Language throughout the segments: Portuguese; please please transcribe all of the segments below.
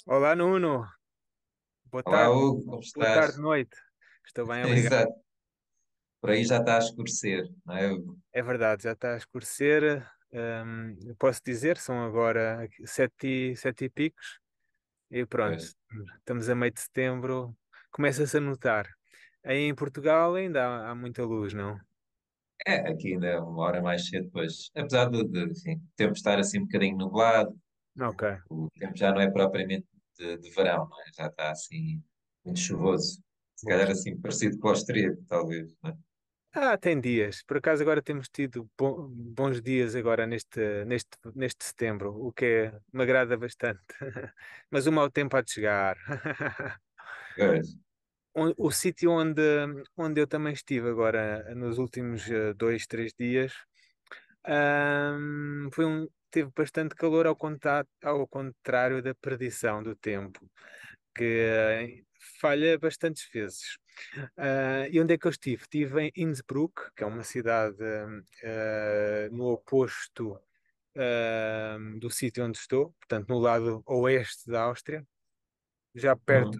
Olá, Nuno. Boa Olá, tarde. Hugo, como Boa tarde, estás? noite. Estou bem, obrigado. Exato, por aí já está a escurecer, não é, Hugo? É verdade, já está a escurecer. Eu posso dizer, são agora aqui sete e picos. E pronto, Pois. estamos a meio de setembro. Começa-se a notar. Aí em Portugal ainda há muita luz, não? É, aqui ainda é uma hora mais cedo, pois. Apesar enfim, o tempo estar assim um bocadinho nublado, Ok. o tempo já não é propriamente de verão, não é? Já está assim muito chuvoso. Se Boa. calhar assim parecido com o austríaco, talvez, não é? Tem dias. Por acaso agora temos tido bons dias agora neste setembro, o que me agrada bastante. Mas o mau tempo há de chegar. Pois. O sítio onde eu também estive agora nos últimos 2, 3 dias, teve bastante calor ao contrário da predição do tempo, que falha bastantes vezes. E onde é que eu estive? Estive em Innsbruck, que é uma cidade no oposto do sítio onde estou, portanto no lado oeste da Áustria, já Hum. perto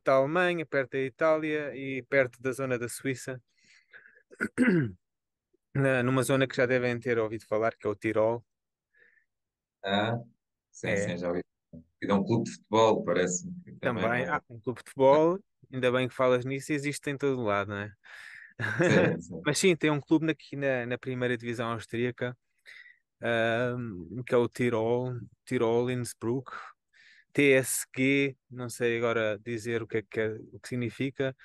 da Alemanha, perto da Itália e perto da zona da Suíça, numa zona que já devem ter ouvido falar, que é o Tirol. Ah, sim, É, sim, já ouvi. E de um clube de futebol, parece-me que também não também é. há um clube de futebol, ainda bem que falas nisso, existe em todo lado, não é? Sim, sim. Mas sim, tem um clube aqui na primeira divisão austríaca, que é o Tirol Innsbruck, TSG, não sei agora dizer o que significa,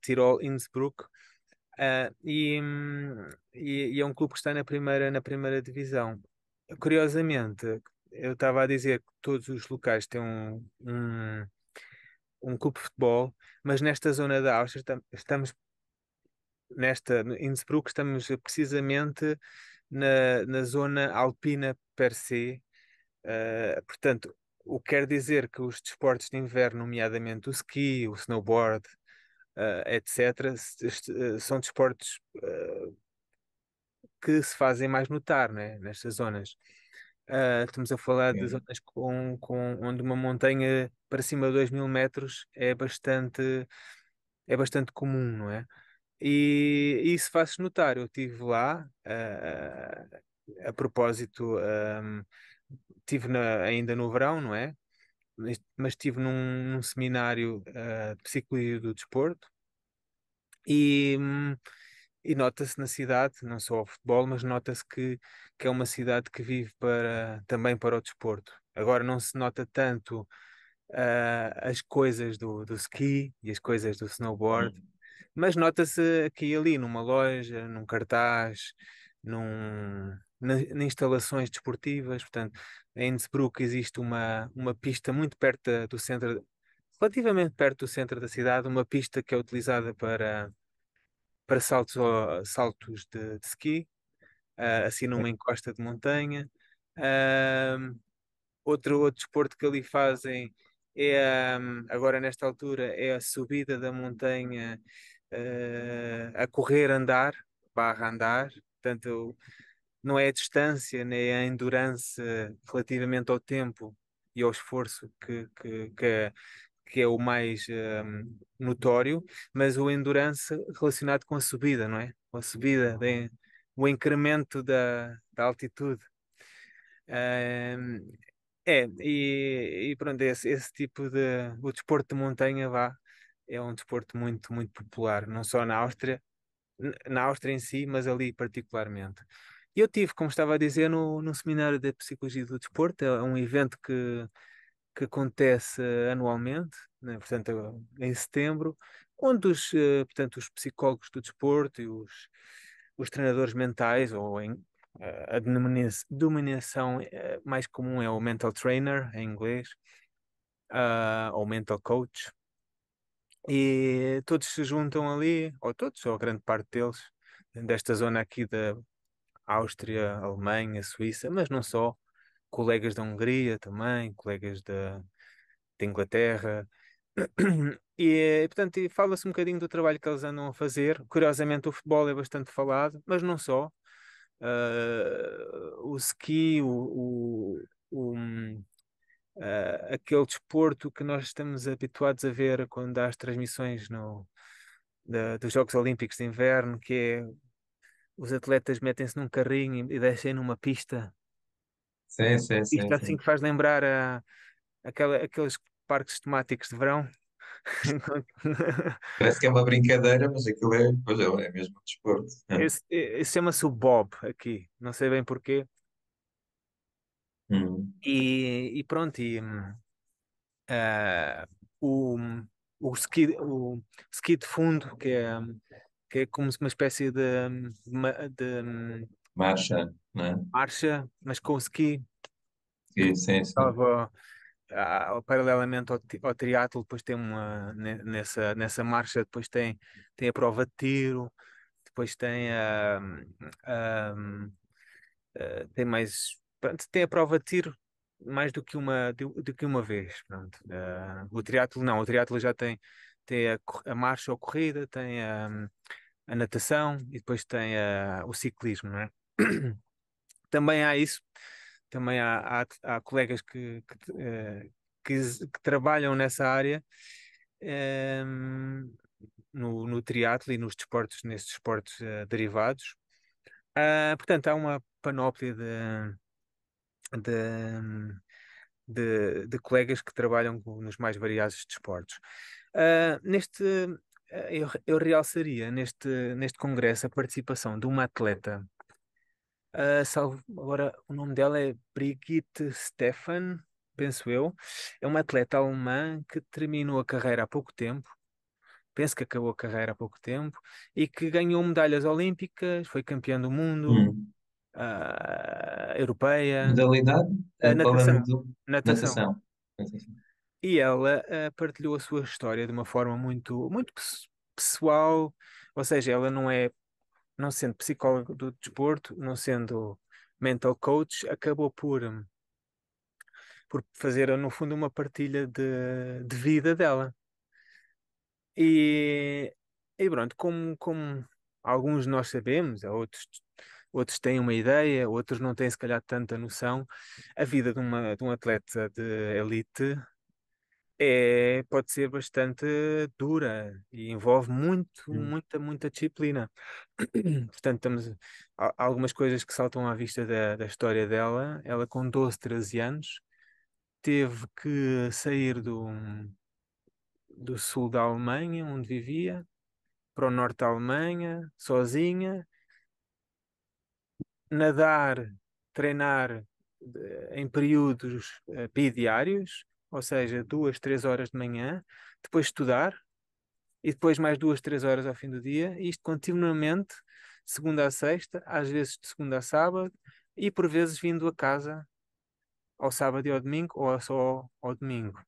Tirol Innsbruck. E é um clube que está na primeira divisão. Curiosamente, eu estava a dizer que todos os locais têm um clube de futebol, mas nesta zona da Áustria estamos em Innsbruck, estamos precisamente na zona alpina per se. Portanto, o que quer dizer que os desportos de inverno, nomeadamente o ski, o snowboard, etc., são desportos que se fazem mais notar, né, nestas zonas. Estamos a falar de Sim. zonas onde uma montanha para cima de 2.000 metros é bastante comum, não é? E isso faz-se notar. Eu estive lá, a propósito, estive ainda no verão, não é? Mas estive num seminário de psicologia do desporto e, hum, e nota-se na cidade, não só o futebol, mas nota-se que é uma cidade que vive também para o desporto. Agora não se nota tanto as coisas do ski e as coisas do snowboard, Hum. mas nota-se aqui e ali numa loja, num cartaz, em instalações desportivas. Portanto, em Innsbruck existe uma pista muito perto do centro, relativamente perto do centro da cidade, uma pista que é utilizada para saltos de ski, assim numa encosta de montanha. Ah, outro desporto que ali fazem agora nesta altura, é a subida da montanha, a correr, andar, barra andar. Portanto, não é a distância, nem a endurance relativamente ao tempo e ao esforço que é o mais notório, mas o endurance relacionado com a subida, não é? Com a subida, o incremento da altitude. Ahm, e pronto, esse tipo o desporto de montanha, vá, é um desporto muito, muito popular, não só na Áustria, na Áustria em si, mas ali particularmente. Eu tive, como estava a dizer, no seminário de Psicologia do Desporto. É um evento que acontece anualmente, né, portanto, em setembro, onde portanto, os psicólogos do desporto e os treinadores mentais, ou a denominação mais comum é o mental trainer, em inglês, ou mental coach, e todos se juntam ali, ou todos, ou a grande parte deles, desta zona aqui da Áustria, Alemanha, Suíça, mas não só. colegas da Hungria também, colegas da Inglaterra. E, portanto, e fala-se um bocadinho do trabalho que eles andam a fazer. Curiosamente, o futebol é bastante falado, mas não só. O ski, aquele desporto que nós estamos habituados a ver quando há as transmissões dos Jogos Olímpicos de Inverno, que é os atletas metem-se num carrinho e descem numa pista. Sim, sim, sim, Isto é assim sim. que faz lembrar aqueles parques temáticos de verão. Parece que é uma brincadeira, mas aquilo é, pois é mesmo um desporto. Esse chama-se o Bob aqui, não sei bem porquê. Hum. E pronto, ah, o, o ski de fundo, que é como uma espécie de Marcha, não é? marcha, mas com o ski, Sim, sim, sim. estava paralelamente ao triatlo, depois tem nessa marcha, depois tem a prova de tiro, depois tem mais, pronto, tem a prova de tiro mais do que uma vez, pronto. O triatlo não, o triatlo já tem a marcha ou corrida, tem a natação e depois tem o ciclismo, não é? Também há isso, também há colegas que trabalham nessa área, no triatlo e nesses desportos derivados. Portanto, há uma panóplia de, de colegas que trabalham nos mais variados desportos. Ah, neste, eu realçaria neste congresso a participação de uma atleta. Agora o nome dela é Brigitte Stephan, penso eu. É uma atleta alemã que terminou a carreira há pouco tempo. Penso que acabou a carreira há pouco tempo e que ganhou medalhas olímpicas, foi campeã do mundo, Hum. europeia, Modalidade? Qual era natação, do natação. natação? Natação. E ela partilhou a sua história de uma forma muito pessoal, ou seja, ela não sendo psicóloga do desporto, não sendo mental coach, acabou por fazer, no fundo, uma partilha de vida dela. E, e pronto, como alguns de nós sabemos, outros têm uma ideia, outros não têm se calhar tanta noção, a vida de um atleta de elite pode ser bastante dura e envolve Hum. muita disciplina. Portanto, há algumas coisas que saltam à vista da história dela. Ela, com 12 13 anos, teve que sair do sul da Alemanha, onde vivia, para o norte da Alemanha, sozinha, nadar, treinar em períodos bidiários, ou seja, 2 3 horas de manhã, depois estudar e depois mais 2 3 horas ao fim do dia, e isto continuamente, segunda a sexta, às vezes de segunda a sábado, e por vezes vindo a casa ao sábado e ao domingo, ou só ao domingo,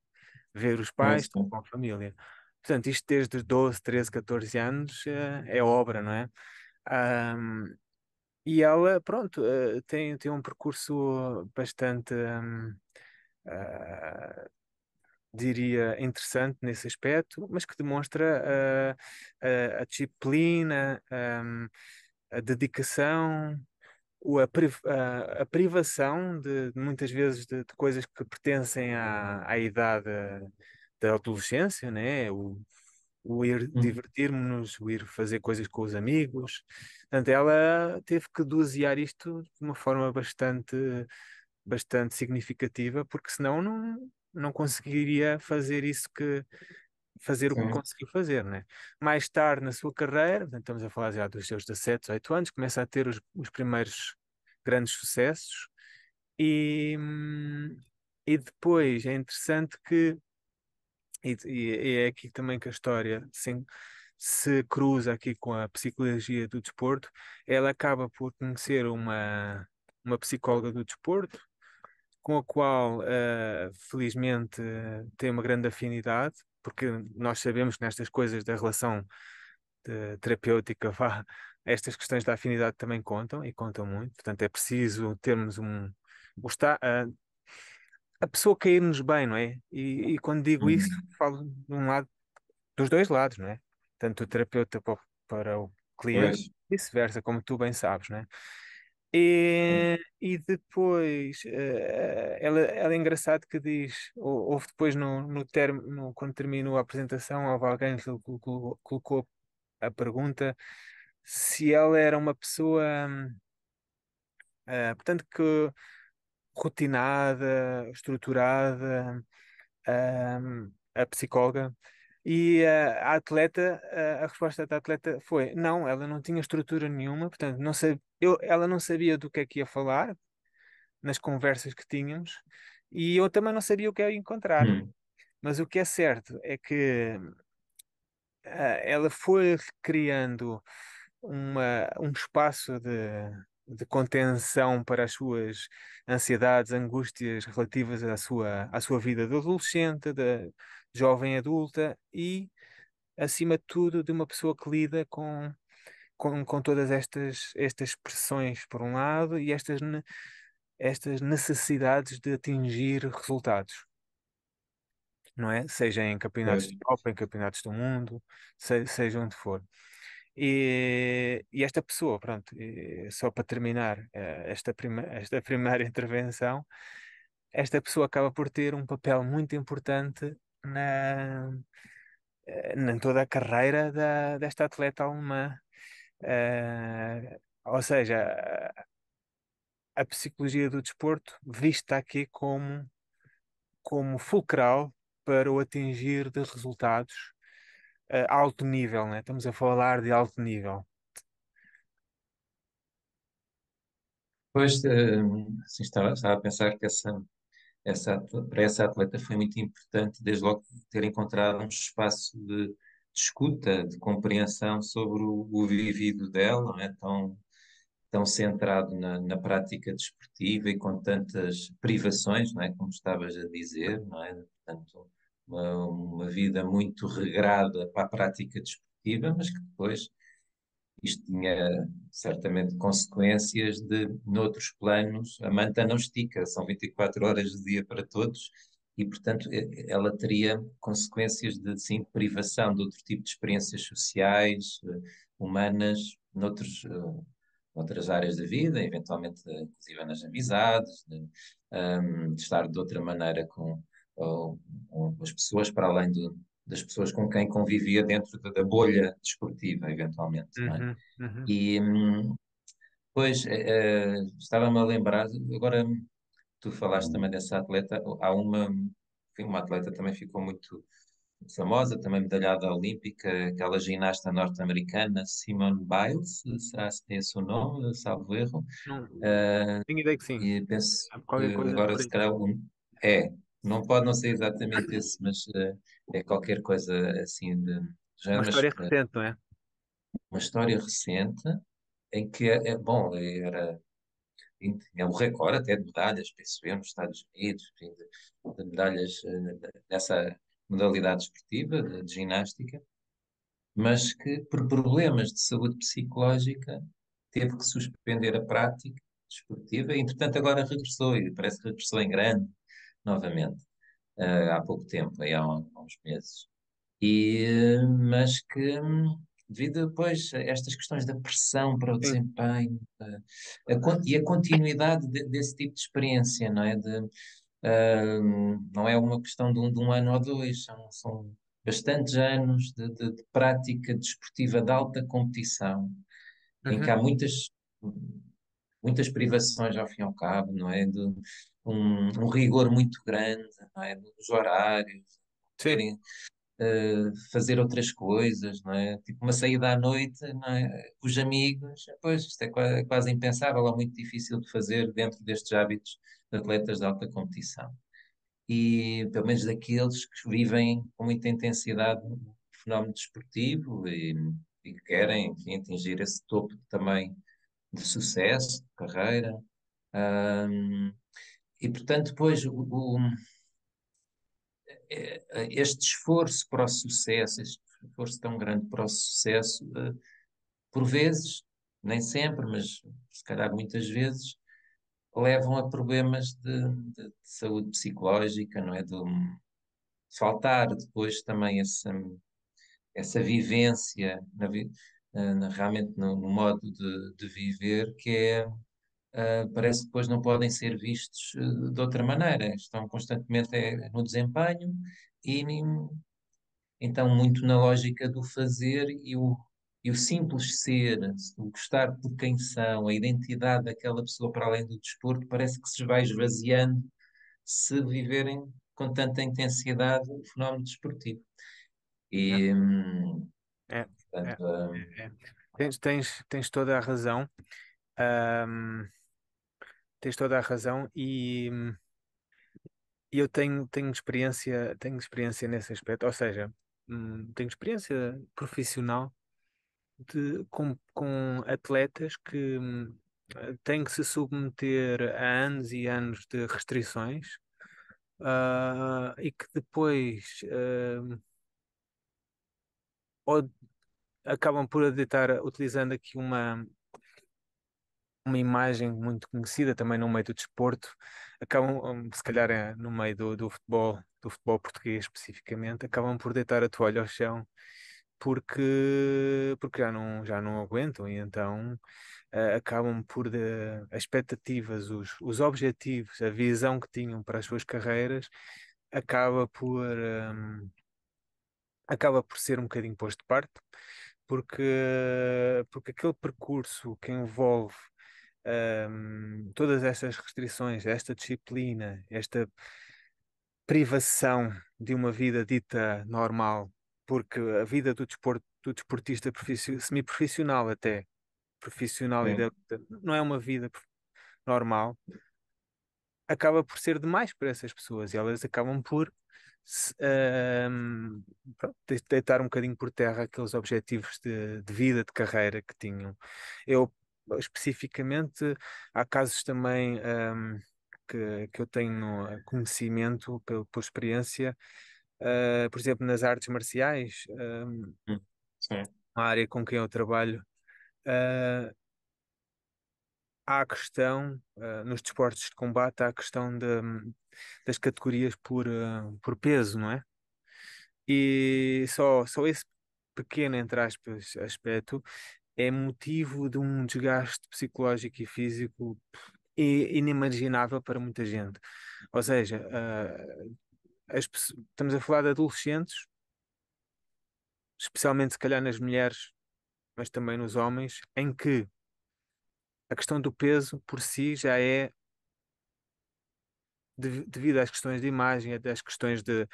ver os Sim, pais, estar sim. com a família. Portanto, isto desde os 12 13 14 anos é obra, não é? Ahm, e ela, pronto, tem um percurso bastante, ah, diria, interessante nesse aspecto, mas que demonstra a disciplina, a dedicação, a privação de muitas vezes de coisas que pertencem à idade da adolescência, né? O ir Hum. divertirmos-nos, o ir fazer coisas com os amigos. Portanto, ela teve que dosear isto de uma forma bastante significativa, porque senão não conseguiria fazer o que Sim, conseguiu fazer, né? Mais tarde na sua carreira, portanto, estamos a falar já dos seus 17, 18 anos, começa a ter os primeiros grandes sucessos e, e depois é interessante e é aqui também que a história se cruza aqui com a psicologia do desporto. Ela acaba por conhecer uma psicóloga do desporto, com a qual, felizmente, tem uma grande afinidade, porque nós sabemos que nestas coisas da relação terapêutica, estas questões da afinidade também contam e contam muito. Portanto, é preciso termos está, a pessoa cair-nos bem, não é? E quando digo isso, Uhum. falo de um lado, dos dois lados, não é? Tanto o terapeuta para o cliente, Pois, vice-versa, como tu bem sabes, não é? sim. E depois, ela é engraçado que diz, houve depois quando terminou a apresentação, houve alguém que colocou a pergunta se ela era uma pessoa, portanto, que rotinada, estruturada, a psicóloga. E a atleta, a resposta da atleta foi: não, ela não tinha estrutura nenhuma, portanto, ela não sabia do que é que ia falar nas conversas que tínhamos, e eu também não sabia o que ia encontrar. Uhum. Mas o que é certo é que ela foi criando um espaço de contenção para as suas ansiedades, angústias relativas à sua vida de adolescente, de jovem adulta e, acima de tudo, de uma pessoa que lida com todas estas pressões, por um lado, e estas necessidades de atingir resultados, não é? Seja em campeonatos Pois. de Europa, em campeonatos do mundo, seja onde for. E esta pessoa, pronto, só para terminar esta primeira intervenção, esta pessoa acaba por ter um papel muito importante em toda a carreira desta atleta alemã. Ou seja, a psicologia do desporto vista aqui como fulcral para o atingir de resultados a alto nível, né? Estamos a falar de alto nível. Pois, assim, estava a pensar que para essa atleta foi muito importante, desde logo, ter encontrado um espaço de escuta, de compreensão sobre o vivido dela, não é? Tão centrado na prática desportiva e com tantas privações, não é? Como estavas a dizer, não é? Portanto, uma vida muito regrada para a prática desportiva, mas que depois isto tinha certamente consequências noutros planos. A manta não estica, são 24 horas de dia para todos, e, portanto, ela teria consequências sim, de privação de outro tipo de experiências sociais, humanas, noutras áreas da vida, eventualmente, inclusive nas amizades, de estar de outra maneira com, com as pessoas, para além das pessoas com quem convivia dentro da bolha desportiva, eventualmente, não é? Uhum, uhum. E, pois, estava-me a lembrar, agora tu falaste também dessa atleta, há enfim, uma atleta também ficou muito famosa, também medalhada olímpica, aquela ginasta norte-americana, Simone Biles, será se tem esse o nome, salvo erro. Não, Eh, tenho ideia que sim. e penso que Qualquer coisa agora, por se aí. calhar, é, não pode não ser exatamente esse, mas é qualquer coisa assim de Uma género, mas história recente, não é? uma história recente em que, bom, tinha o recorde até de medalhas, penso eu, nos Estados Unidos, enfim, de medalhas nessa modalidade esportiva, de ginástica, mas que por problemas de saúde psicológica teve que suspender a prática desportiva e, entretanto, agora regressou e parece que regressou em grande novamente, há pouco tempo, há uns meses. Mas que, devido depois a estas questões da pressão para o Sim. desempenho, e a continuidade desse tipo de experiência, não é? Não é uma questão de um ano ou dois, são bastantes anos de prática desportiva de alta competição, em que Uhum. há muitas privações ao fim e ao cabo, não é? Um rigor muito grande, não é? Dos horários, Sim. fazer outras coisas, não é? Tipo uma saída à noite, não é? Com os amigos, pois isto é quase impensável, é muito difícil de fazer dentro destes hábitos de atletas de alta competição. E pelo menos daqueles que vivem com muita intensidade o fenómeno desportivo e que querem, enfim, atingir esse topo também de sucesso, de carreira. Ahm, e portanto, depois este esforço para o sucesso, este esforço tão grande para o sucesso, por vezes, nem sempre, mas se calhar muitas vezes, levam a problemas de saúde psicológica, não é? De faltar depois também essa vivência realmente no modo de viver, que é, parece que depois não podem ser vistos de outra maneira. Estão constantemente no desempenho e então muito na lógica do fazer e o simples ser, o gostar por quem são, a identidade daquela pessoa para além do desporto, parece que se vai esvaziando se viverem com tanta intensidade o fenómeno desportivo. É, E, é, é, portanto, é. Tens toda a razão. Ahm, tens toda a razão e eu tenho experiência nesse aspecto, ou seja, tenho experiência profissional com atletas que têm que se submeter a anos e anos de restrições, e que depois ou acabam por adaptar, utilizando aqui uma imagem muito conhecida também no meio do desporto, acabam, se calhar no meio do futebol português especificamente, acabam por deitar a toalha ao chão porque já não aguentam e então acabam por as expectativas, os objetivos, a visão que tinham para as suas carreiras acaba acaba por ser um bocadinho posto de parte, porque aquele percurso que envolve todas estas restrições, esta disciplina, esta privação de uma vida dita normal, porque a vida do desportista semiprofissional até, profissional e sim, não é uma vida normal, acaba por ser demais para essas pessoas e elas acabam por se- ahm, pronto, deitar um bocadinho por terra aqueles objetivos de vida, de carreira que tinham. Eu, especificamente, há casos também que eu tenho conhecimento por experiência, por exemplo, nas artes marciais, sim, a área com quem eu trabalho. ah, Há a questão, nos desportos de combate, há a questão das categorias por peso, não é? E só esse pequeno, entre aspas, aspecto é motivo de um desgaste psicológico e físico inimaginável para muita gente. Ou seja, estamos a falar de adolescentes, especialmente se calhar nas mulheres, mas também nos homens, em que a questão do peso por si já é devido às questões de imagem, até às questões de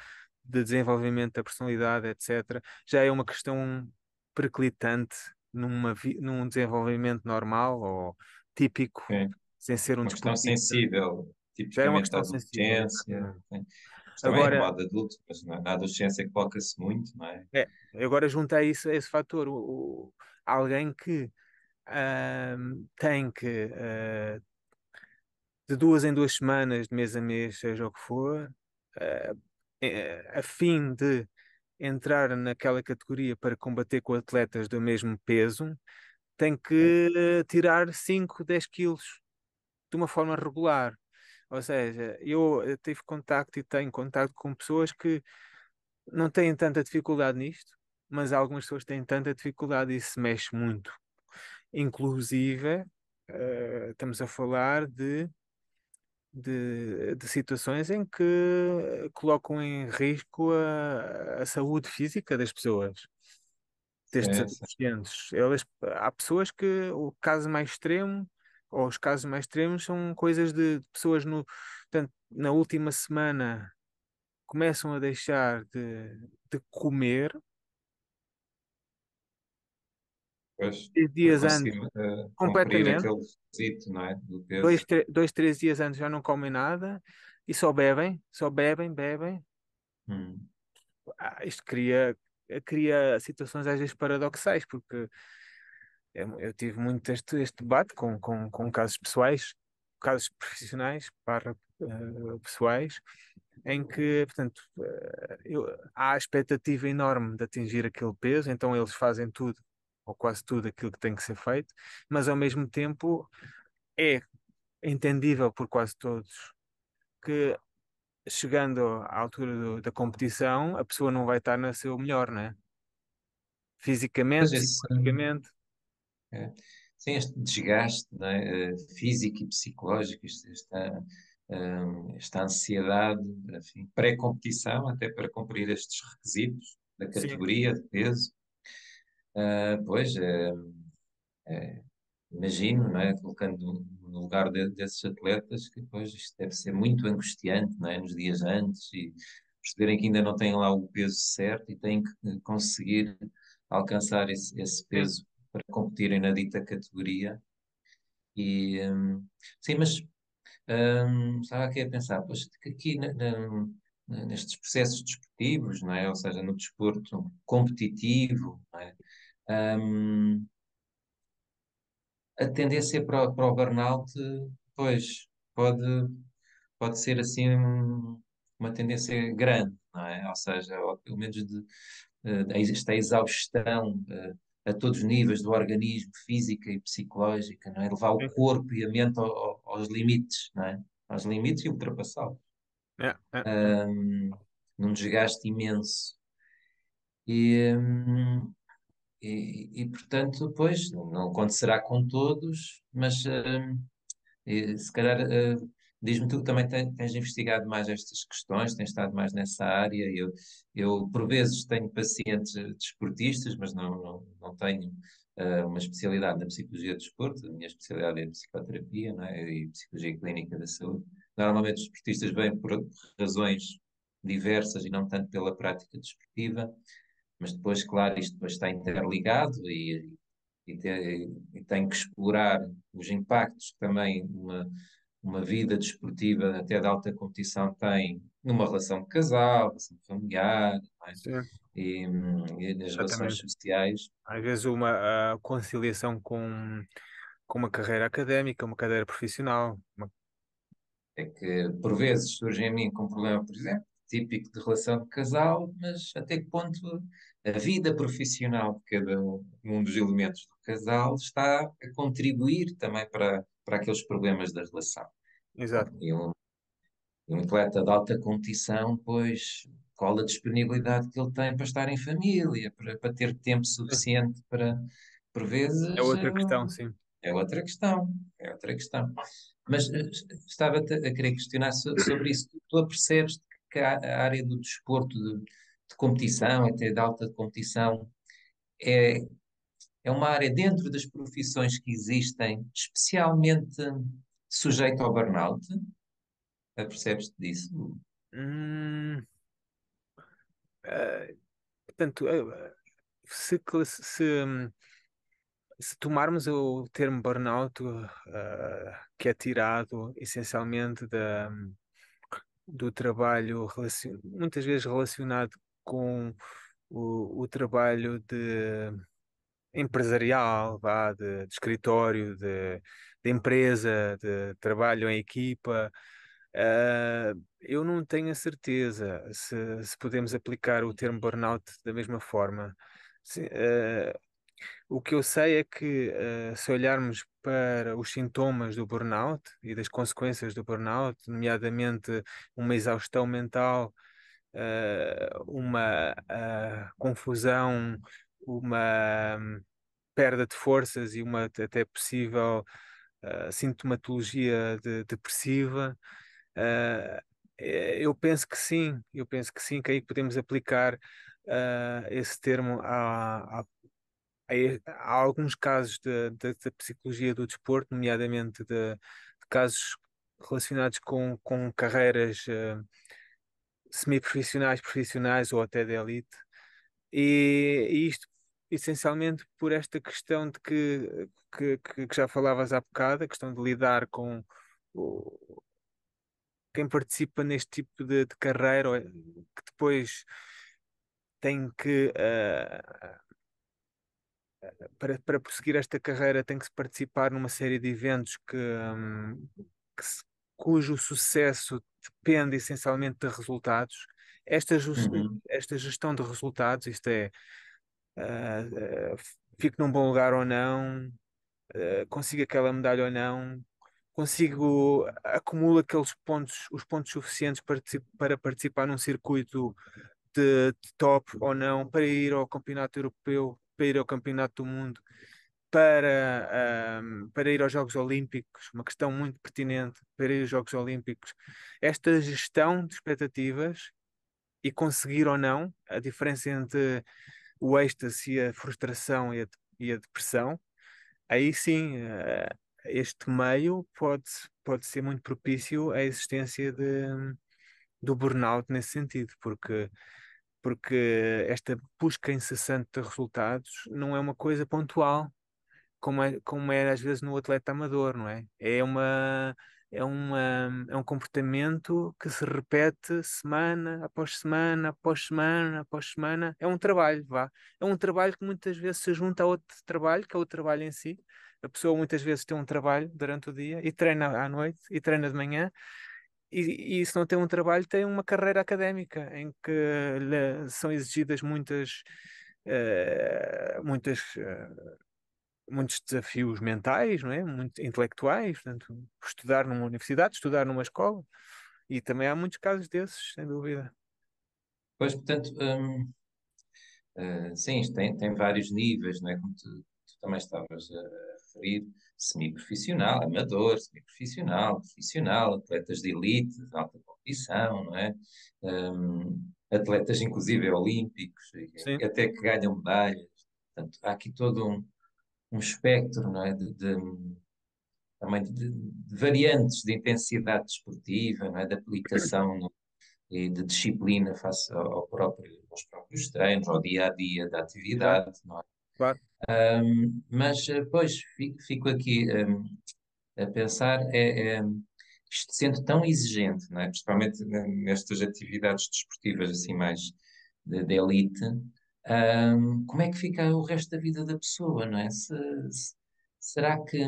desenvolvimento da personalidade, etc., já é uma questão periclitante num desenvolvimento normal ou típico, sim. sem ser um Uma questão desportista. sensível, Já é uma tipicamente da questão sensível, adolescência, exatamente. sim. Mas também é Agora, modo adulto, mas na adolescência coloca-se muito, não é? agora junta a isso esse fator, alguém que tem que de 2 em 2 semanas, de mês a mês, seja o que for, eh, a fim de entrar naquela categoria para combater com atletas do mesmo peso, tem Sim, que tirar 5 10 quilos de uma forma regular. Ou seja, eu tive contacto e tenho contacto com pessoas que não têm tanta dificuldade nisto, mas algumas pessoas têm tanta dificuldade e se mexe muito. Inclusive, estamos a falar de situações em que colocam em risco a saúde física das pessoas, destes sim, sim. adolescentes. Há pessoas que o caso mais extremo, ou os casos mais extremos, são coisas de pessoas portanto, na última semana começam a deixar de comer, Pois, para 3 dias conseguir antes, cumprir completamente, aquele requisito, não é? Do peso. 3 dias antes já não comem nada e só bebem, bebem. Hum, Isto cria situações às vezes paradoxais, porque eu tive muito este debate com casos pessoais, casos profissionais, pessoais, em que, portanto, há a expectativa enorme de atingir aquele peso, então eles fazem tudo, ou quase tudo aquilo que tem que ser feito, mas ao mesmo tempo é. entendível por quase todos, que chegando à altura da competição, a pessoa não vai estar no seu melhor, né? Pois Fisicamente, esse, psicologicamente. é, sim, este desgaste, não é, físico e psicológico, esta ansiedade, enfim, pré-competição, até para cumprir estes requisitos da Sim, categoria de peso. Pois, imagino, não é, colocando no lugar desses atletas, que depois isto deve ser muito angustiante, não é, nos dias antes e perceberem que ainda não têm lá o peso certo e têm que conseguir alcançar esse sim, peso para competirem na dita categoria. E, sim, mas estava aqui a pensar, pois, que aqui nestes processos desportivos, não é? Ou seja, no desporto competitivo, não é? Hum, a tendência para o burnout, pois, pode, pode ser assim uma tendência grande, não é? Ou seja, ou pelo menos esta exaustão a todos os níveis do organismo, física e psicológica, não é? Levar o sim. corpo e a mente aos limites, não é? Aos limites e ultrapassá-los, É, é, é. num desgaste imenso. E, hum, portanto, pois, não acontecerá com todos, mas se calhar, diz-me tu que também tens investigado mais estas questões, tens estado mais nessa área. Eu por vezes, tenho pacientes desportistas, mas não tenho uma especialidade na psicologia do desporto. A minha especialidade é psicoterapia, não é? E psicologia clínica da saúde. Normalmente, os desportistas vêm por razões diversas e não tanto pela prática desportiva, mas depois, claro, isto depois está interligado e tem que explorar os impactos que também uma vida desportiva até de alta competição tem numa relação de casal, relação familiar, não é? Sim, E nas relações exatamente. sociais. Às vezes uma a conciliação com uma carreira académica, uma carreira profissional. É que por vezes surge em mim com um problema, por exemplo, típico de relação de casal, mas até que ponto a vida profissional de cada um dos elementos do casal está a contribuir também para aqueles problemas da relação. Exato. Bom, um atleta de alta competição, pois, qual a disponibilidade que ele tem para estar em família, para ter tempo Sim. suficiente para, por É vezes, outra questão, sim. é outra questão, é outra questão. Mas estava a querer questionar sobre isso. Tu apercebes que a área do desporto de competição, até de alta competição, é, é uma área dentro das profissões que existem, especialmente sujeita ao burnout? Apercebes-te disso? Hum, portanto, se tomarmos o termo burnout, que é tirado essencialmente do trabalho, muitas vezes relacionado com o trabalho de empresarial, vá, de escritório, de empresa, de trabalho em equipa. Eu não tenho a certeza se podemos aplicar o termo burnout da mesma forma. O que eu sei é que, se olharmos para os sintomas do burnout e das consequências do burnout, nomeadamente uma exaustão mental, uma confusão, uma perda de forças e uma até possível sintomatologia depressiva, eh, eu penso que sim, que aí podemos aplicar esse termo há alguns casos da psicologia do desporto, nomeadamente de casos relacionados com carreiras semiprofissionais, profissionais ou até de elite, e isto essencialmente por esta questão de que já falavas há bocado, a questão de lidar com quem participa neste tipo de carreira, que depois tem que para prosseguir esta carreira tem que se participar numa série de eventos cujo sucesso depende essencialmente de resultados. Esta, jus- Uhum. esta gestão de resultados, isto é, ah, ah, fique num bom lugar ou não, consiga aquela medalha ou não, acumulo aqueles pontos, os pontos suficientes para participar num circuito de top ou não, para ir ao campeonato europeu, para ir ao campeonato do mundo, para ir aos Jogos Olímpicos, uma questão muito pertinente, para ir aos Jogos Olímpicos. Esta gestão de expectativas e conseguir ou não, a diferença entre o êxtase e a frustração e a depressão, aí sim, este meio pode ser muito propício à existência do burnout nesse sentido, porque esta busca incessante de resultados não é uma coisa pontual, como é às vezes no atleta amador, não é? É um comportamento que se repete semana após semana, após semana, após semana. É um trabalho, vá. É um trabalho que muitas vezes se junta a outro trabalho, que é o trabalho em si. A pessoa muitas vezes tem um trabalho durante o dia e treina à noite e treina de manhã. E se não tem um trabalho, tem uma carreira académica em que são exigidas muitos desafios mentais, não é? Muito intelectuais, portanto, estudar numa universidade, estudar numa escola, e também há muitos casos desses, sem dúvida. Pois, portanto, sim, isto tem vários níveis, não é? Como tu também estavas a referir, semiprofissional, amador, semiprofissional, profissional, atletas de elite, de alta competição, não é? Atletas, inclusive, olímpicos, Sim, e até que ganham medalhas. Portanto, há aqui todo um espectro, não é? Também de variantes de intensidade desportiva, não é? De aplicação e de disciplina face aos próprios treinos, ao dia a dia da exato, atividade, não é? claro. Mas, pois, fico aqui a pensar, isto sendo tão exigente, não é? Principalmente nestas atividades desportivas assim mais de elite, como é que fica o resto da vida da pessoa, não é? Será que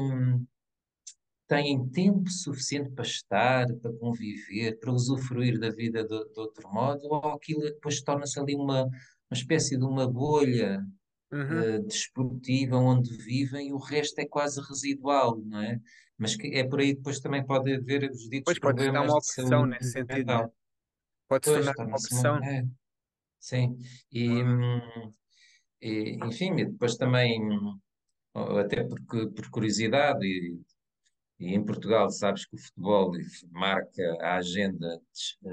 têm tempo suficiente para estar, para conviver, para usufruir da vida de outro modo, ou aquilo depois torna-se ali uma espécie de uma bolha Uhum. desportiva onde vivem e o resto é quase residual, não é? Mas que é por aí depois também pode haver os ditos Pois pode se tornar problemas uma de opressão saúde nesse sentido, não é? mental. Pode se Pois, tornar uma torna-se uma. opressão. Sim. E, Uhum. enfim, e depois também, até por curiosidade, e em Portugal, sabes que o futebol marca a agenda,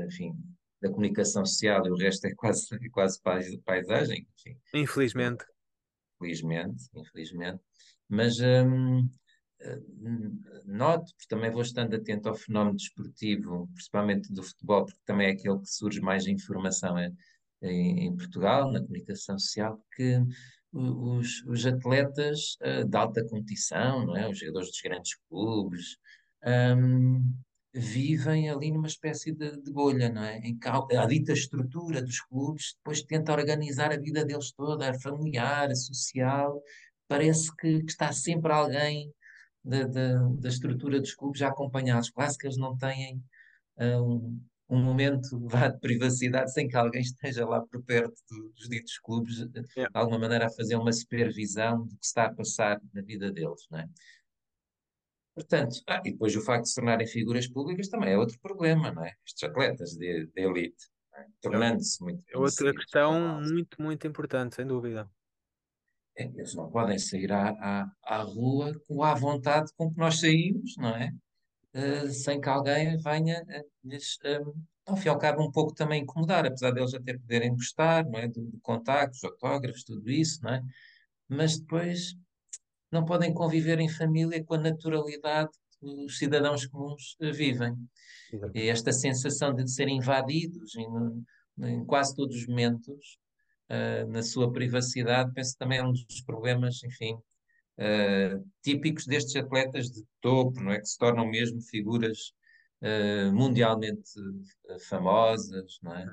enfim, da comunicação social e o resto é quase paisagem, enfim, Infelizmente. felizmente, infelizmente. Mas eh, noto, porque também vou estando atento ao fenómeno desportivo, principalmente do futebol, porque também é aquele que surge mais informação em Portugal, na comunicação social, que os atletas de alta competição, não é? Os jogadores dos grandes clubes, hum, vivem ali numa espécie de bolha, não é? Em que a dita estrutura dos clubes depois tenta organizar a vida deles toda, a familiar, a social. Parece que está sempre alguém da estrutura dos clubes a acompanhá-los. Quase que eles não têm um momento vá, de privacidade sem que alguém esteja lá por perto dos ditos clubes, de Yeah. alguma maneira a fazer uma supervisão do que está a passar na vida deles, não é? Portanto, e depois o facto de se tornarem figuras públicas também é outro problema, não é? Estes atletas de elite, não é? É Tornando-se muito é outra conhecidos, questão muito, muito importante, sem dúvida. eles não podem sair à rua com a vontade com que nós saímos, não é? Sem que alguém venha lhes, ao fim e ao cabo, um pouco também incomodar, apesar deles até poderem gostar, não é? Do contacto, dos autógrafos, tudo isso, não é? Mas depois não podem conviver em família com a naturalidade que os cidadãos comuns vivem. E Exato. esta sensação de serem invadidos em quase todos os momentos, na sua privacidade, penso que também é um dos problemas, enfim, típicos destes atletas de topo, não é? Que se tornam mesmo figuras mundialmente famosas, não é?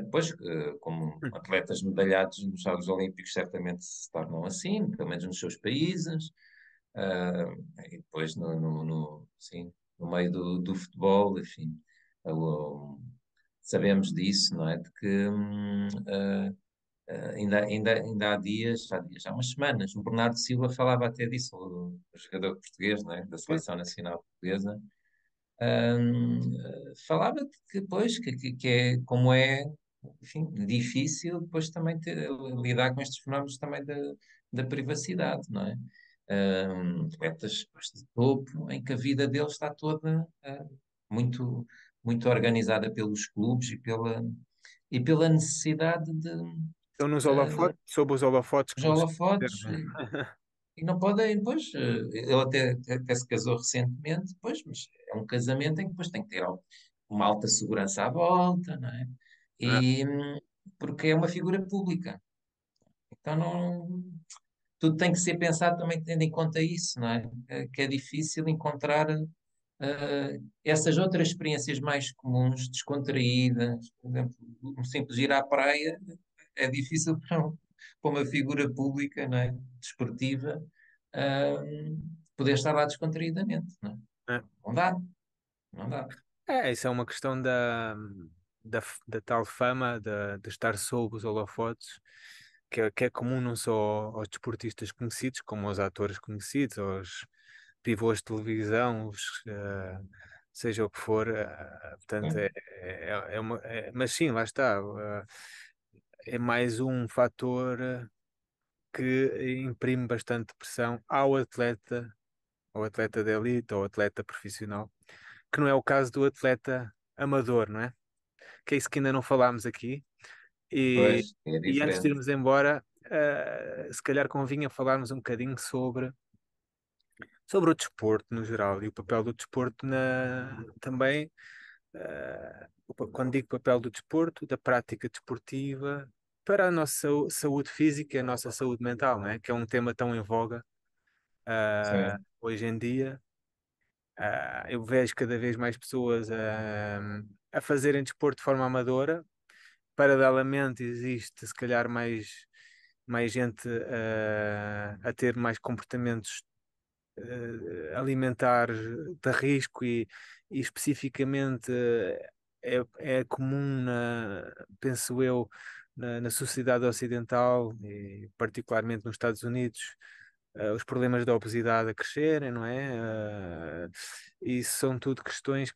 Depois, como Hum. atletas medalhados nos Jogos Olímpicos, certamente se tornam assim, pelo menos nos seus países. E depois, sim, no meio do futebol, enfim, uh, sabemos disso, não é? De que Ainda há umas semanas, o Bernardo Silva falava até disso, o jogador português, né, da Sim. Seleção Nacional Portuguesa. Falava de que, pois, que é como é, enfim, difícil depois também lidar com estes fenómenos também da privacidade, não é? Atletas pois, de topo, em que a vida deles está toda muito, muito organizada pelos clubes e pela necessidade de Estão nos ah, holofotes, sob os holofotes, os como se diz, holofotes não é? e não podem, depois, ele até se casou recentemente, pois, mas é um casamento em que depois tem que ter uma alta segurança à volta, não é? Ah, E, porque é uma figura pública. Então não, tudo tem que ser pensado também tendo em conta isso, não é? Que é difícil encontrar essas outras experiências mais comuns, descontraídas, por exemplo, um simples ir à praia é difícil para uma figura pública, não é? Desportiva, poder estar lá descontraídamente, não é? ah. Não dá, não dá. Isso é uma questão da tal fama de estar sob os holofotes, que é comum não só aos desportistas conhecidos, como aos atores conhecidos, aos pivôs de televisão, seja o que for. Portanto, Sim, mas sim, lá está. É mais um fator que imprime bastante pressão ao atleta de elite, ao atleta profissional, que não é o caso do atleta amador, não é? Que é isso que ainda não falámos aqui. E, pois, é e antes de diferente. irmos embora, se calhar convinha falarmos um bocadinho sobre o desporto no geral e o papel do desporto também, quando digo papel do desporto, da prática desportiva para a nossa saúde física e a nossa saúde mental, não é? Que é um tema tão em voga, Sim. hoje em dia. Eu vejo cada vez mais pessoas a fazerem desporto de forma amadora. Paralelamente existe, se calhar, mais gente a ter mais comportamentos alimentares de risco e especificamente é comum, penso eu, na sociedade ocidental e particularmente nos Estados Unidos, os problemas da obesidade a crescerem, não é? E são tudo questões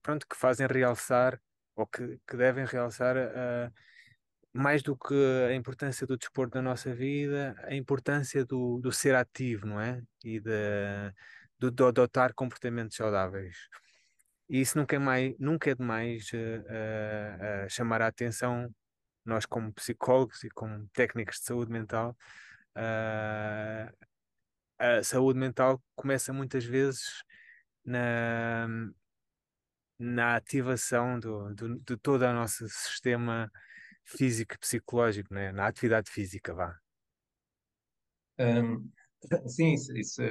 pronto, que fazem realçar ou que devem realçar mais do que a importância do desporto na nossa vida, a importância do ser ativo, não é? E de adotar comportamentos saudáveis. E isso nunca é demais chamar a atenção, nós como psicólogos e como técnicos de saúde mental, eh, a saúde mental começa muitas vezes na, na ativação de todo o nosso sistema físico e psicológico, né? Na atividade física, vá. Hum, sim, isso,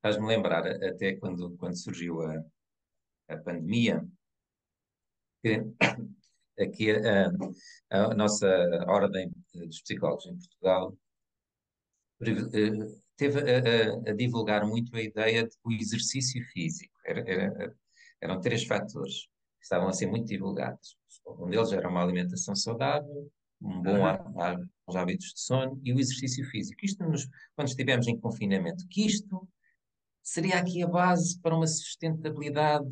faz-me lembrar até quando surgiu a pandemia, que aqui a nossa ordem dos psicólogos em Portugal teve a divulgar muito a ideia de o exercício físico. Eram três fatores que estavam a ser muito divulgados. Um deles era uma alimentação saudável, Uhum. bons hábitos de sono e o exercício físico. Quando estivemos em confinamento, que isto seria aqui a base para uma sustentabilidade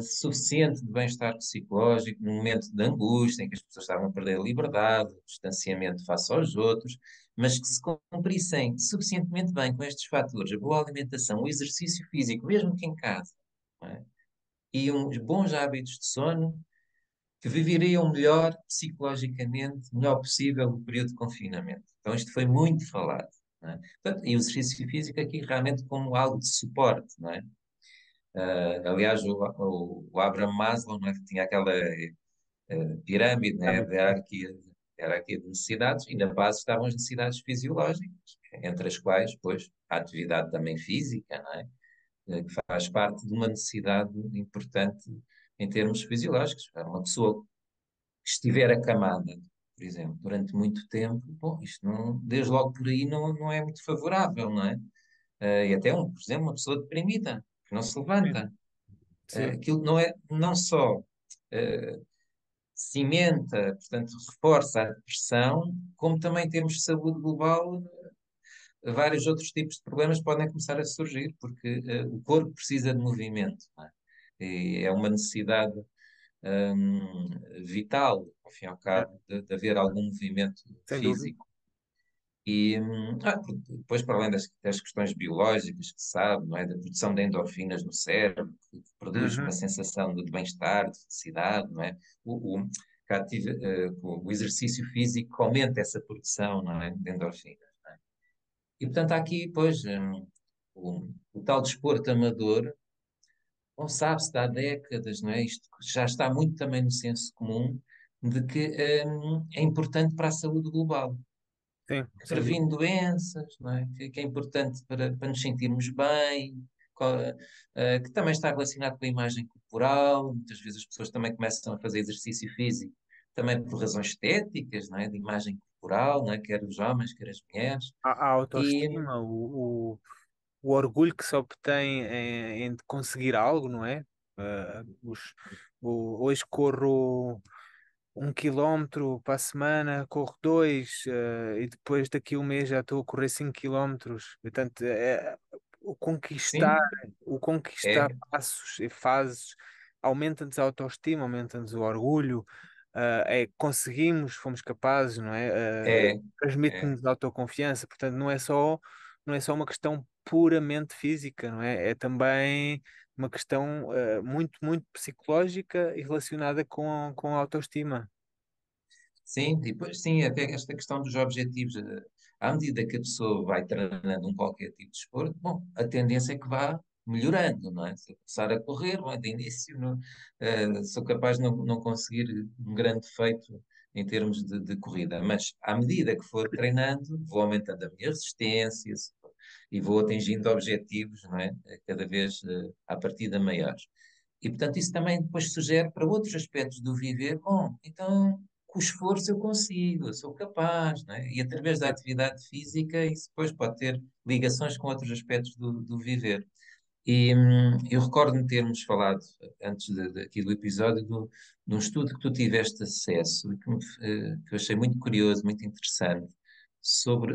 suficiente de bem-estar psicológico, num momento de angústia, em que as pessoas estavam a perder a liberdade, o distanciamento face aos outros, mas que se cumprissem suficientemente bem com estes fatores, a boa alimentação, o exercício físico, mesmo que em casa, não é? E uns bons hábitos de sono, que viveriam melhor psicologicamente, melhor possível no período de confinamento. Então, isto foi muito falado. Não é? Portanto, e o exercício físico aqui realmente como algo de suporte, não é? Aliás, o Abraham Maslow, não é, que tinha aquela pirâmide, né, hierarquia de necessidades, e na base estavam as necessidades fisiológicas, entre as quais, pois, a atividade também física, não é? Que faz parte de uma necessidade importante em termos fisiológicos. Uma pessoa que estiver acamada, por exemplo, durante muito tempo, bom, isto não, desde logo por aí não é muito favorável, não é? E até, por exemplo, uma pessoa deprimida, que não se Sim. levanta. Sim. Aquilo não é não só. cimenta, portanto, reforça a depressão, como também em termos de saúde global, vários outros tipos de problemas podem começar a surgir, porque o corpo precisa de movimento, não é? E é uma necessidade vital, ao fim e ao É, cabo, de haver algum movimento sem dúvida. físico. E depois, para além das questões biológicas que se sabe, não é? Da produção de endorfinas no cérebro, que produz uma Uhum. sensação de bem-estar, de felicidade, não é? Que o exercício físico aumenta essa produção, não é? De endorfinas. E, portanto, há aqui, pois, o tal desporto amador, bom, sabe-se de há décadas, não é? Isto já está muito também no senso comum de que é importante para a saúde global, Sim, que sem dúvida. previne doenças, não é? Que é importante para nos sentirmos bem, co- que também está relacionado com a imagem corporal. Muitas vezes as pessoas também começam a fazer exercício físico também por razões estéticas, não é? De imagem corporal, não é? Quer os homens, quer as mulheres. A E autoestima, o orgulho que se obtém em conseguir algo, não é? Hoje corro 1 quilómetro para a semana, corro dois, e depois daqui a um mês já estou a correr 5 quilómetros. Portanto, o conquistar, sim, o conquistar é, passos e fases aumenta-nos a autoestima, aumenta-nos o orgulho, conseguimos, fomos capazes, não é? é, é. Transmite-nos autoconfiança. Portanto, não é só uma questão puramente física, não é? É também uma questão muito, muito psicológica e relacionada com a autoestima. Sim, e depois, sim, até esta questão dos objetivos, à medida que a pessoa vai treinando um qualquer tipo de desporto, bom, a tendência é que vá melhorando, não é? Se eu começar a correr, bom, de início, sou capaz de não conseguir um grande feito em termos de corrida, mas à medida que for treinando, vou aumentando a minha resistência e vou atingindo objetivos, não é? Cada vez à partida maiores. E, portanto, isso também depois sugere para outros aspectos do viver. Bom, então, com esforço eu consigo, eu sou capaz, não é? E através da Sim, atividade física, isso depois pode ter ligações com outros aspectos do viver. E eu recordo-me termos falado, antes aqui do episódio, de um estudo que tu tiveste acesso e que eu achei muito curioso, muito interessante, sobre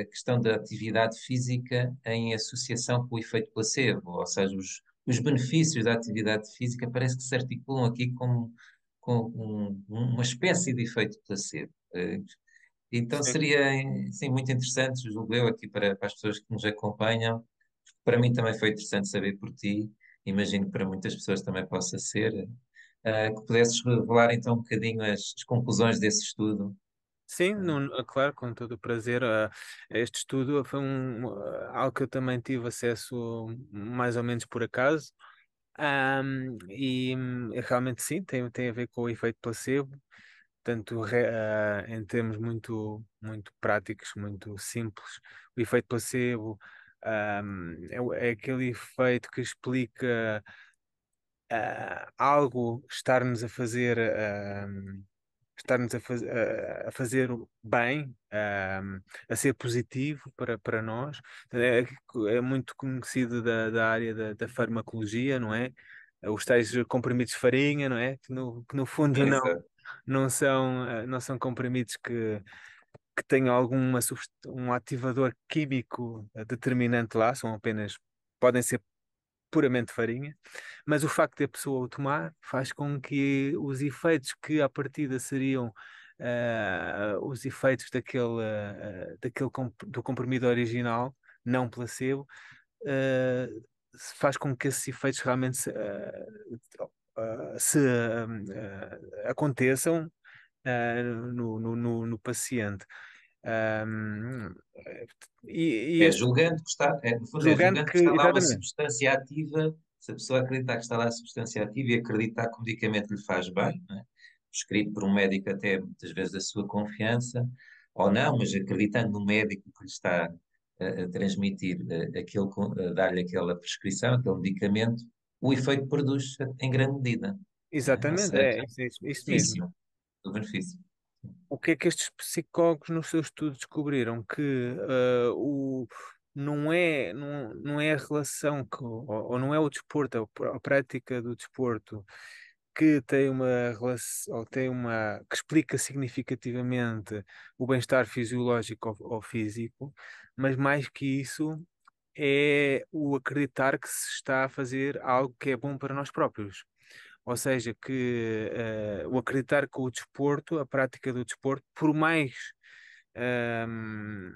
a questão da atividade física em associação com o efeito placebo, ou seja, os benefícios da atividade física parece que se articulam aqui com uma espécie de efeito placebo. Então sim. seria, sim, muito interessante, julgo eu, aqui para as pessoas que nos acompanham. Para mim também foi interessante saber por ti, imagino que para muitas pessoas também possa ser, que pudesses revelar então um bocadinho as conclusões desse estudo. Sim, claro, com todo o prazer. Este estudo foi algo que eu também tive acesso mais ou menos por acaso. Realmente sim, tem a ver com o efeito placebo, tanto em termos muito, muito práticos, muito simples. O efeito placebo, é aquele efeito que explica algo estar-nos a fazer. A fazer o bem, a ser positivo para nós. É muito conhecido da área da farmacologia, não é? Os tais comprimidos de farinha, não é? Que no fundo Exato. não são comprimidos que tenham um ativador químico determinante lá, podem ser puramente farinha, mas o facto de a pessoa o tomar faz com que os efeitos que à partida seriam os efeitos do comprimido original, não placebo, ah, faz com que esses efeitos realmente aconteçam no paciente. Ahm, e É este, julgando que está, no fundo, é julgando julgando que que, está lá uma exatamente, substância ativa, se a pessoa acreditar que está lá a substância ativa e acreditar que o medicamento lhe faz bem, não é? Prescrito por um médico até muitas vezes da sua confiança, ou não, mas acreditando no médico que lhe está a transmitir a dar-lhe aquela prescrição, aquele medicamento, o efeito produz em grande medida, não é? Ou exatamente, seja, é isso mesmo. benefício, o benefício. O que é que estes psicólogos no seu estudo descobriram? Que não é a relação ou não é o desporto, a prática do desporto que tem uma relação, ou tem uma, que explica significativamente o bem-estar fisiológico ou físico, mas mais que isso é o acreditar que se está a fazer algo que é bom para nós próprios. Ou seja, que o acreditar que o desporto, a prática do desporto, por mais ehm,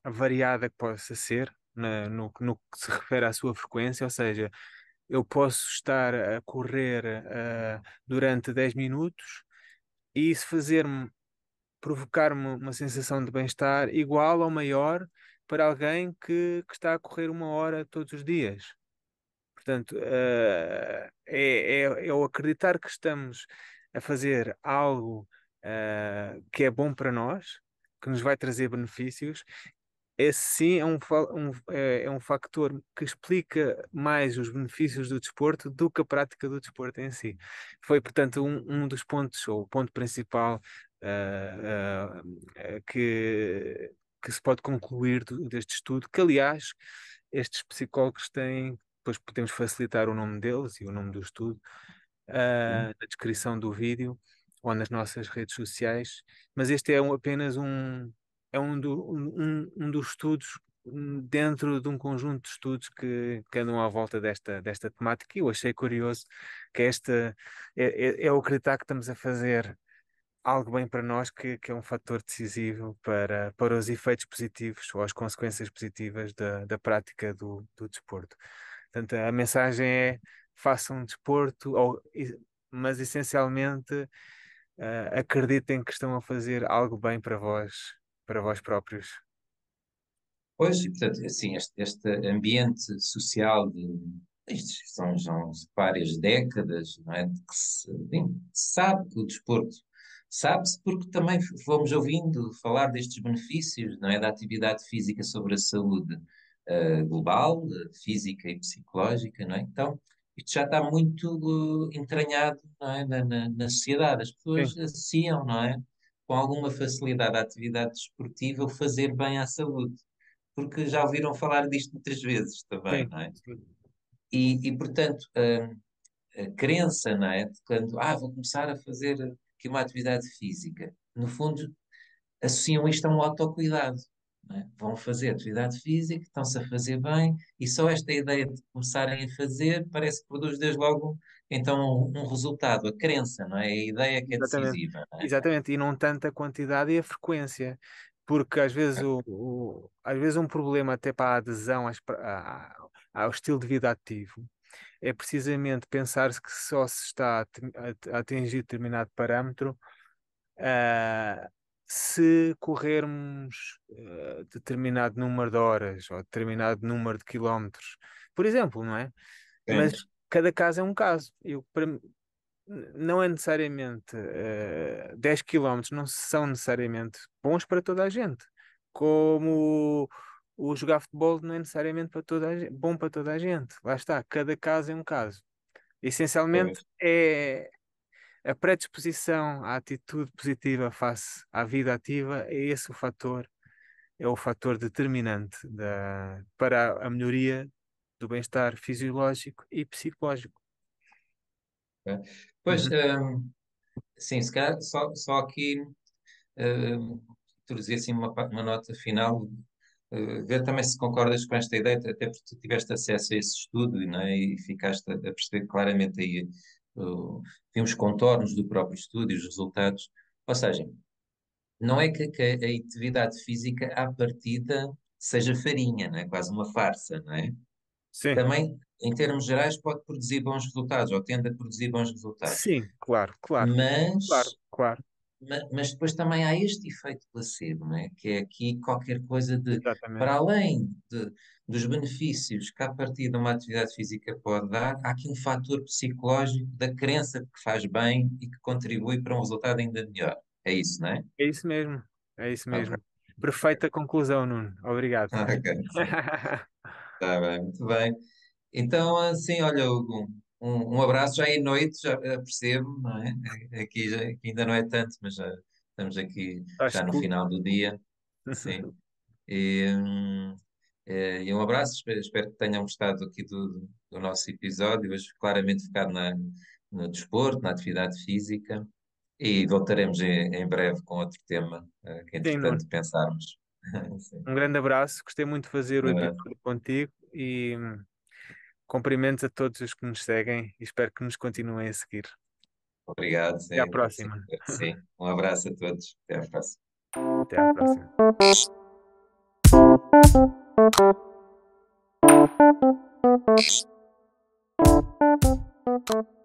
variada que possa ser, no que se refere à sua frequência, ou seja, eu posso estar a correr durante 10 minutos e isso fazer-me, provocar-me uma sensação de bem-estar igual ou maior para alguém que está a correr 1 hora todos os dias. Portanto, é o acreditar que estamos a fazer algo que é bom para nós, que nos vai trazer benefícios. Esse sim é um factor que explica mais os benefícios do desporto do que a prática do desporto em si. Foi, portanto, um dos pontos, ou o ponto principal, que se pode concluir deste estudo, que, aliás, estes psicólogos têm, depois podemos facilitar o nome deles e o nome do estudo, Sim. na descrição do vídeo ou nas nossas redes sociais, mas este é apenas um dos estudos dentro de um conjunto de estudos que andam à volta desta temática e eu achei curioso que é o acreditar que estamos a fazer algo bem para nós que é um fator decisivo para os efeitos positivos ou as consequências positivas da prática do desporto. Portanto, a mensagem é façam desporto, mas essencialmente acreditem que estão a fazer algo bem para vós próprios. Pois, e portanto, assim, este ambiente social isto são várias décadas, não é? De que se, bem, sabe que o desporto, sabe-se porque também fomos ouvindo falar destes benefícios, não é? Da atividade física sobre a saúde global, física e psicológica, não é? Então, isto já está muito entranhado, não é? Na sociedade. As Sim, pessoas associam, não é? Com alguma facilidade à atividade desportiva o fazer bem à saúde porque já ouviram falar disto muitas vezes também, sim, não é? sim, Portanto, a crença, não é? De quando, vou começar a fazer aqui uma atividade física, no fundo, associam isto a um autocuidado, não é? Vão fazer atividade física, estão-se a fazer bem, e só esta ideia de começarem a fazer parece que produz desde logo, então, um resultado, a crença, não é? A ideia que é exatamente. decisiva, não é? Exatamente, e não tanto a quantidade e a frequência, porque às vezes, às vezes um problema até para a adesão ao estilo de vida ativo é precisamente pensar-se que só se está a atingir determinado parâmetro ah, se corrermos determinado número de horas ou determinado número de quilómetros, por exemplo, não é? Mas Sim, cada caso é um caso. Não é necessariamente 10 quilómetros não são necessariamente bons para toda a gente, como o jogar futebol não é necessariamente para toda a gente, bom para toda a gente. Lá está, cada caso é um caso. Essencialmente pois. é a predisposição à atitude positiva face à vida ativa, é esse o fator, é o fator determinante para a melhoria do bem-estar fisiológico e psicológico. É. Pois, Uhum. sim, se calhar só aqui introduzir assim uma nota final, ver também se concordas com esta ideia, até porque tu tiveste acesso a esse estudo, não é? E ficaste a perceber claramente aí, vi os contornos do próprio estudo e os resultados. Ou seja, não é que a atividade física à partida seja farinha, não é? Quase uma farsa, não é? Sim, Também, em termos gerais, pode produzir bons resultados, ou tende a produzir bons resultados. sim, claro, claro, claro, Mas claro, mas depois também há este efeito placebo, não é? Que é aqui qualquer coisa de, para exatamente. além dos benefícios que a partir de uma atividade física pode dar, há aqui um fator psicológico da crença de que faz bem e que contribui para um resultado ainda melhor. É isso, não é? É isso mesmo, é isso Ok, mesmo. Perfeita conclusão, Nuno. Obrigado. ok, está bem, muito bem. Então, assim, olha, Hugo, um abraço, já é noite, já percebo, não é? Aqui ainda não é tanto, mas já estamos aqui Está já no escuro. final do dia, sim. E, e um abraço, espero que tenham gostado aqui do nosso episódio, hoje claramente focado no desporto, na atividade física. E voltaremos em breve com outro tema, que Sim, Nuno. entretanto pensarmos. Sim. Um grande abraço. Gostei muito de fazer o Um abraço. episódio contigo e cumprimentos a todos os que nos seguem e espero que nos continuem a seguir. Obrigado, Até à sim, sim, próxima. sim. Um abraço a todos. Até à próxima. Até à próxima.